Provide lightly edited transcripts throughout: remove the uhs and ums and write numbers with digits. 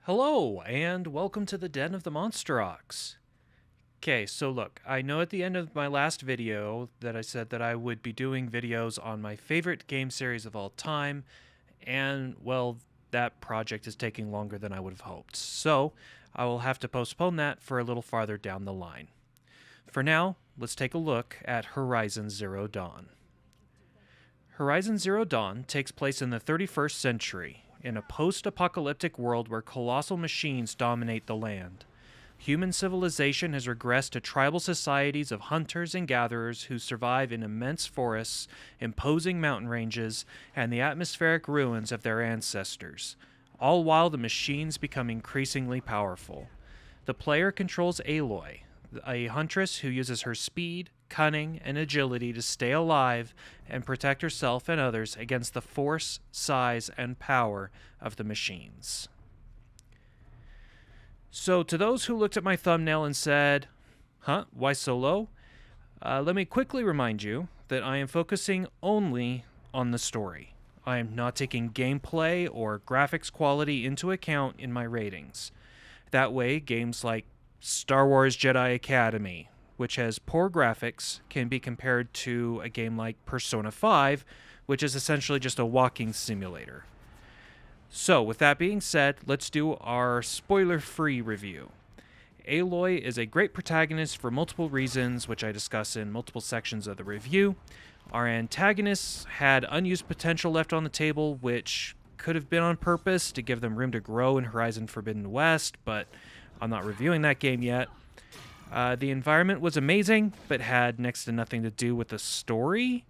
Hello, and welcome to the Den of the Monsterox. Okay, so look, I know at the end of my last video that I said that I would be doing videos on my favorite game series of all time, and, well, that project is taking longer than I would have hoped. So, I will have to postpone that for a little farther down the line. For now, let's take a look at Horizon Zero Dawn. Horizon Zero Dawn takes place in the 31st century, in a post-apocalyptic world where colossal machines dominate the land. Human civilization has regressed to tribal societies of hunters and gatherers who survive in immense forests, imposing mountain ranges, and the atmospheric ruins of their ancestors, all while the machines become increasingly powerful. The player controls Aloy, a huntress who uses her speed, cunning, and agility to stay alive and protect herself and others against the force, size, and power of the machines. So, to those who looked at my thumbnail and said, huh, why so low? Let me quickly remind you that I am focusing only on the story. I am not taking gameplay or graphics quality into account in my ratings. That way, games like Star Wars Jedi Academy, which has poor graphics, can be compared to a game like Persona 5, which is essentially just a walking simulator. So, with that being said, let's do our spoiler-free review. Aloy is a great protagonist for multiple reasons, which I discuss in multiple sections of the review. Our antagonists had unused potential left on the table, which could have been on purpose to give them room to grow in Horizon Forbidden West, but I'm not reviewing that game yet. The environment was amazing, but had next to nothing to do with the story.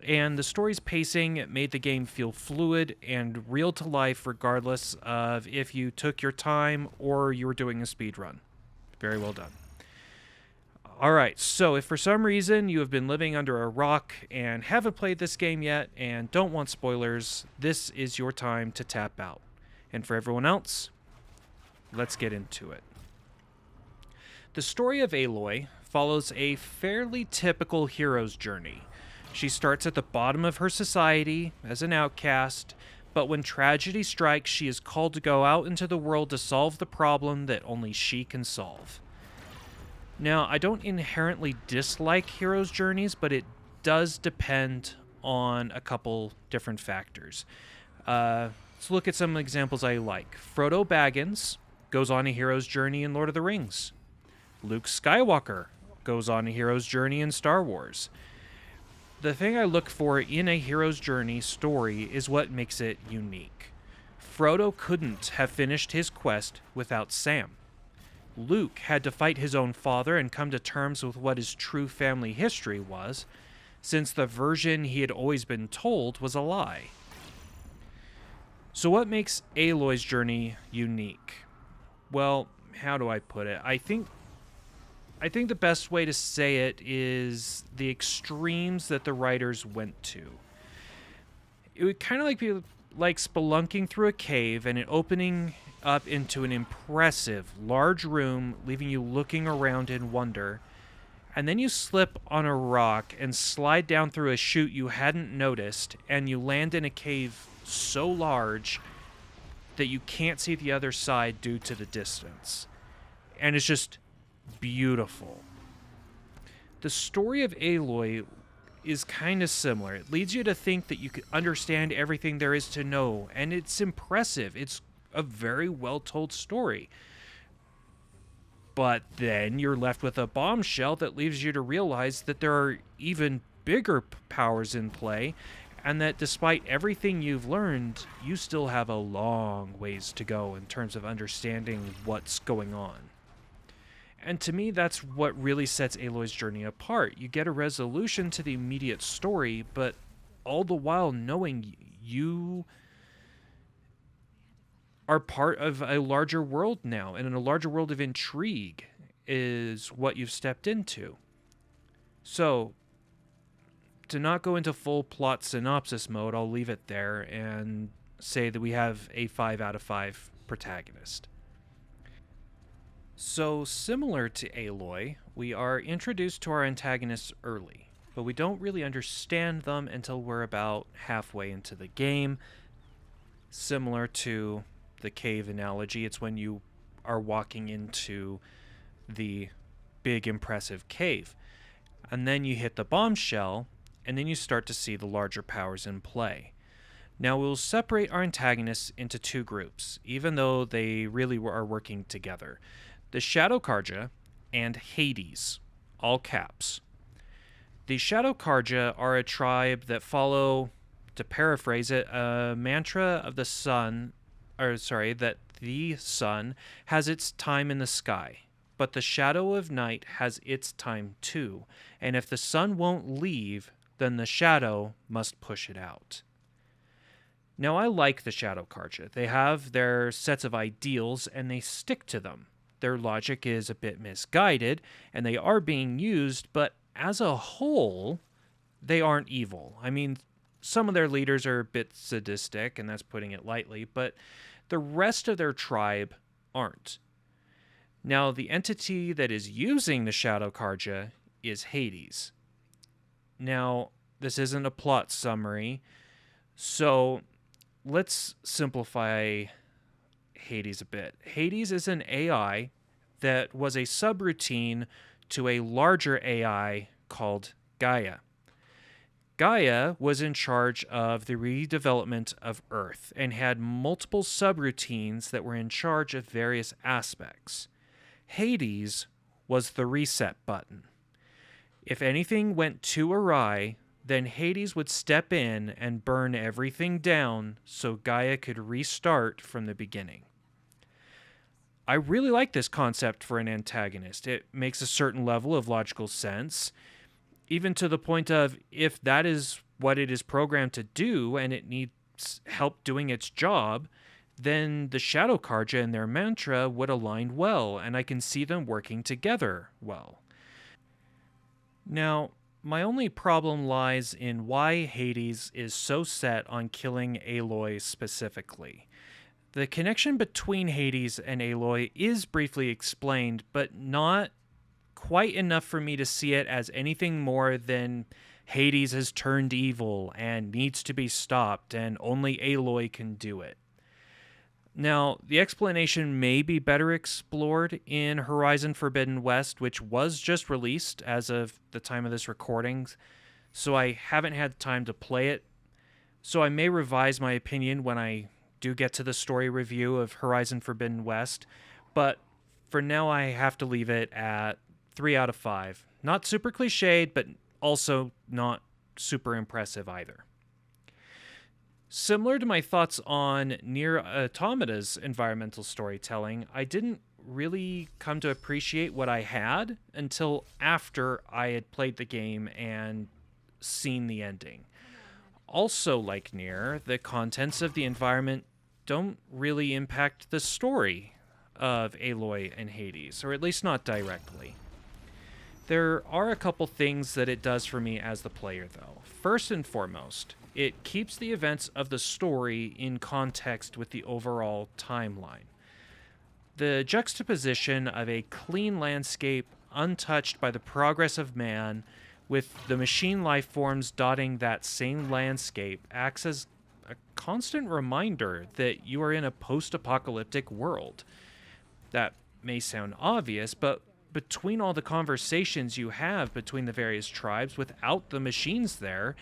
And the story's pacing made the game feel fluid and real to life, regardless of if you took your time or you were doing a speed run. Very well done. Alright, so if for some reason you have been living under a rock and haven't played this game yet and don't want spoilers, this is your time to tap out. And for everyone else, let's get into it. The story of Aloy follows a fairly typical hero's journey. She starts at the bottom of her society as an outcast, but when tragedy strikes, she is called to go out into the world to solve the problem that only she can solve. Now, I don't inherently dislike heroes' journeys, but it does depend on a couple different factors. Let's look at some examples I like. Frodo Baggins goes on a hero's journey in Lord of the Rings. Luke Skywalker goes on a hero's journey in Star Wars. The thing I look for in a hero's journey story is what makes it unique. Frodo couldn't have finished his quest without Sam. Luke had to fight his own father and come to terms with what his true family history was, since the version he had always been told was a lie. So what makes Aloy's journey unique? Well, how do I put it? I think the best way to say it is the extremes that the writers went to. It would kind of be like spelunking through a cave and it opening up into an impressive, large room, leaving you looking around in wonder. And then you slip on a rock and slide down through a chute you hadn't noticed, and you land in a cave so large that you can't see the other side due to the distance. And it's just beautiful. The story of Aloy is kind of similar. It leads you to think that you could understand everything there is to know, and it's impressive. It's a very well-told story. But then you're left with a bombshell that leaves you to realize that there are even bigger powers in play, and that despite everything you've learned, you still have a long ways to go in terms of understanding what's going on. And to me, that's what really sets Aloy's journey apart. You get a resolution to the immediate story, but all the while knowing you are part of a larger world now, and in a larger world of intrigue is what you've stepped into. So, to not go into full plot synopsis mode, I'll leave it there and say that we have a 5 out of 5 protagonist. So, similar to Aloy, we are introduced to our antagonists early, but we don't really understand them until we're about halfway into the game, similar to the cave analogy. It's when you are walking into the big, impressive cave. And then you hit the bombshell, and then you start to see the larger powers in play. Now, we'll separate our antagonists into two groups, even though they really are working together. The Shadow Carja and Hades, all caps. The Shadow Carja are a tribe that follow, to paraphrase it, a mantra of the sun, that the sun has its time in the sky, but the shadow of night has its time too, and if the sun won't leave, then the shadow must push it out. Now, I like the Shadow Carja. They have their sets of ideals, and they stick to them. Their logic is a bit misguided, and they are being used, but as a whole, they aren't evil. I mean, some of their leaders are a bit sadistic, and that's putting it lightly, but the rest of their tribe aren't. Now, the entity that is using the Shadow Carja is Hades. Now, this isn't a plot summary, so let's simplify Hades a bit. Hades is an AI that was a subroutine to a larger AI called Gaia. Gaia was in charge of the redevelopment of Earth and had multiple subroutines that were in charge of various aspects. Hades was the reset button. If anything went too awry, then Hades would step in and burn everything down so Gaia could restart from the beginning. I really like this concept for an antagonist. It makes a certain level of logical sense, even to the point of if that is what it is programmed to do and it needs help doing its job, then the Shadow Carja and their mantra would align well, and I can see them working together well. Now, my only problem lies in why Hades is so set on killing Aloy specifically. The connection between Hades and Aloy is briefly explained, but not quite enough for me to see it as anything more than Hades has turned evil and needs to be stopped, and only Aloy can do it. Now, the explanation may be better explored in Horizon Forbidden West, which was just released as of the time of this recording, so I haven't had time to play it. So I may revise my opinion when I do get to the story review of Horizon Forbidden West, but for now I have to leave it at 3 out of 5. Not super cliched, but also not super impressive either. Similar to my thoughts on Nier Automata's environmental storytelling, I didn't really come to appreciate what I had until after I had played the game and seen the ending. Also, like Nier, the contents of the environment don't really impact the story of Aloy and Hades, or at least not directly. There are a couple things that it does for me as the player, though. First and foremost, it keeps the events of the story in context with the overall timeline. The juxtaposition of a clean landscape untouched by the progress of man with the machine life forms dotting that same landscape acts as a constant reminder that you are in a post-apocalyptic world. That may sound obvious, but between all the conversations you have between the various tribes without the machines there,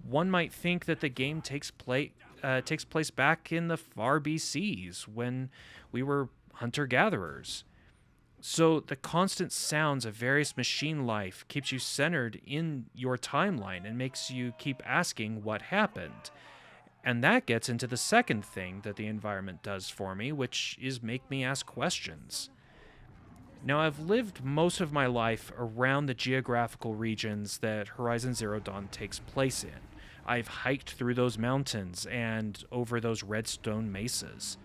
one might think that the game takes place back in the far BCs when we were hunter-gatherers. So the constant sounds of various machine life keeps you centered in your timeline and makes you keep asking what happened. And that gets into the second thing that the environment does for me, which is make me ask questions. Now, I've lived most of my life around the geographical regions that Horizon Zero Dawn takes place in. I've hiked through those mountains and over those redstone mesas.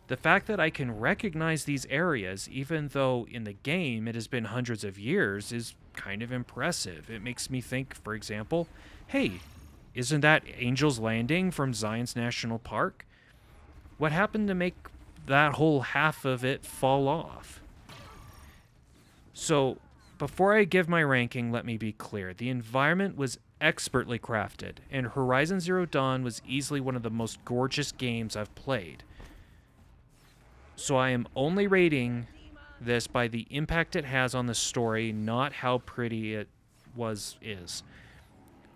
The fact that I can recognize these areas, even though in the game it has been hundreds of years, is kind of impressive. It makes me think, for example, hey, isn't that Angel's Landing from Zion's National Park? What happened to make that whole half of it fall off? So, before I give my ranking, let me be clear. The environment was expertly crafted, and Horizon Zero Dawn was easily one of the most gorgeous games I've played. So I am only rating this by the impact it has on the story, not how pretty it is.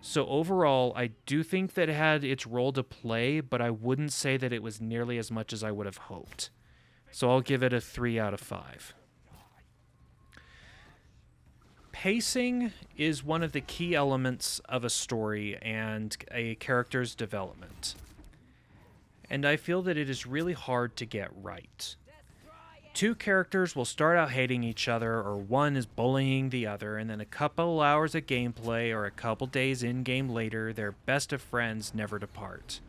So overall, I do think that it had its role to play, but I wouldn't say that it was nearly as much as I would have hoped. So I'll give it a 3 out of 5. Pacing is one of the key elements of a story and a character's development. And I feel that it is really hard to get right. Two characters will start out hating each other, or one is bullying the other, and then a couple hours of gameplay or a couple days in-game later, their best of friends never depart.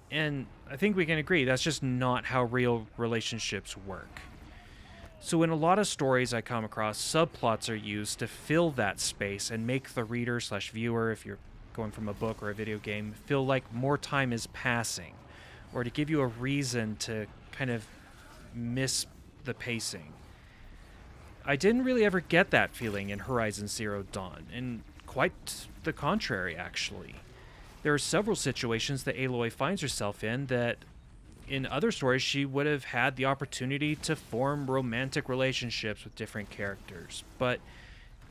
And I think we can agree that's just not how real relationships work. So in a lot of stories I come across, subplots are used to fill that space and make the reader/viewer, if you're going from a book or a video game, feel like more time is passing, or to give you a reason to kind of miss the pacing. I didn't really ever get that feeling in Horizon Zero Dawn, and quite the contrary, actually. There are several situations that Aloy finds herself in that in other stories she would have had the opportunity to form romantic relationships with different characters, but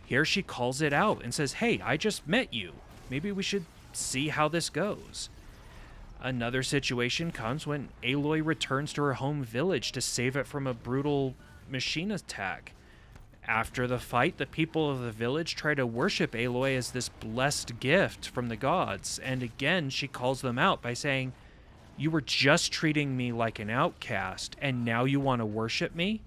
here she calls it out and says, "Hey, I just met you. Maybe we should see how this goes." Another situation comes when Aloy returns to her home village to save it from a brutal machine attack. After the fight, the people of the village try to worship Aloy as this blessed gift from the gods, and again she calls them out by saying, "You were just treating me like an outcast, and now you want to worship me?"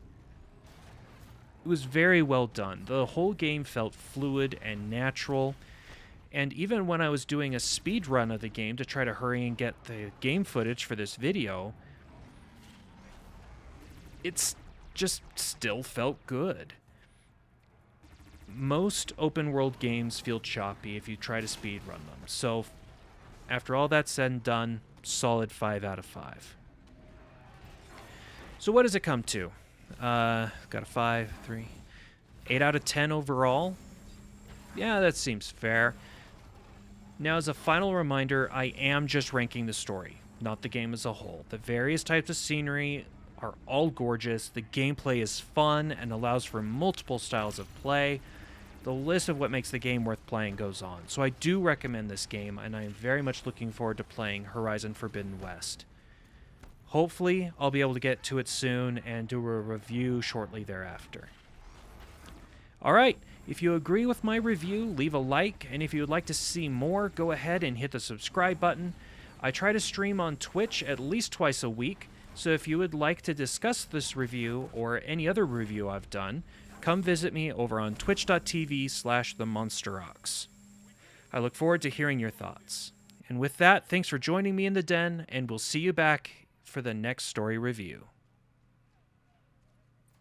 It was very well done. The whole game felt fluid and natural. And even when I was doing a speed run of the game to try to hurry and get the game footage for this video, it's just still felt good. Most open world games feel choppy if you try to speed run them. So after all that's said and done, solid 5 out of 5. So what does it come to? Got a 5, 3, 8 out of 10 overall. Yeah, that seems fair. Now, as a final reminder, I am just ranking the story, not the game as a whole. The various types of scenery are all gorgeous, the gameplay is fun and allows for multiple styles of play. The list of what makes the game worth playing goes on, so I do recommend this game, and I am very much looking forward to playing Horizon Forbidden West. Hopefully, I'll be able to get to it soon and do a review shortly thereafter. Alright, if you agree with my review, leave a like, and if you would like to see more, go ahead and hit the subscribe button. I try to stream on Twitch at least twice a week, so if you would like to discuss this review or any other review I've done, come visit me over on twitch.tv/themonsterox. I look forward to hearing your thoughts. And with that, thanks for joining me in the den, and we'll see you back for the next story review.